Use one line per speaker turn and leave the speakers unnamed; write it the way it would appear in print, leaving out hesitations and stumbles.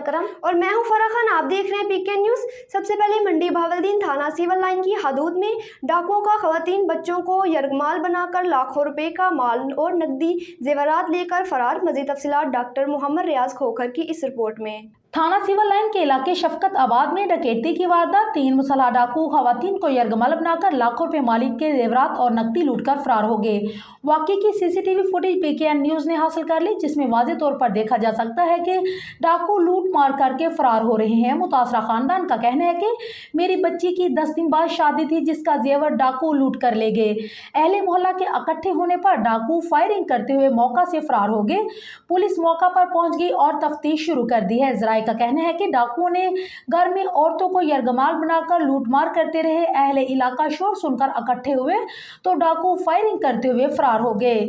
अकरम और मैं हूं फराह खान। आप देख रहे हैं पीके न्यूज़। सबसे पहले मंडी बहावलदीन थाना सिविल लाइन की हदूद में डाकुओं का खवातीन बच्चों को यरगमाल बनाकर लाखों रुपए का माल और नकदी जेवरात लेकर फरार। मजीद तफसीलात डॉक्टर मोहम्मद रियाज खोखर की इस रिपोर्ट में।
थाना सिविल लाइन के इलाके शफकत आबाद में डकैती की वारदात। 3 मुसल्लह डाकू खवातीन को यरगमाल बनाकर लाखों रुपए मालिक के जेवरात और नकदी लूटकर फरार हो गए। वाकई की सीसीटीवी फुटेज पीकेएन न्यूज़ ने हासिल कर ली, जिसमें वाज़ेह तौर पर देखा जा सकता है कि डाकू लूट मार करके फरार हो रहे हैं। मुतासरा खानदान का कहना है कि मेरी बच्ची की 10 दिन बाद शादी थी, जिसका जेवर डाकू लूट कर ले गए। अहले मोहल्ला के इकट्ठे होने पर डाकू फायरिंग करते हुए मौका से फरार हो गए। पुलिस मौका पर पहुंच गई और तफ्तीश शुरू कर दी है। जराये का कहना है कि डाकुओं ने घर में औरतों को यरगमाल बनाकर लूटमार करते रहे। अहले इलाका शोर सुनकर इकट्ठे हुए तो डाकू फायरिंग करते हुए फरार हो गए।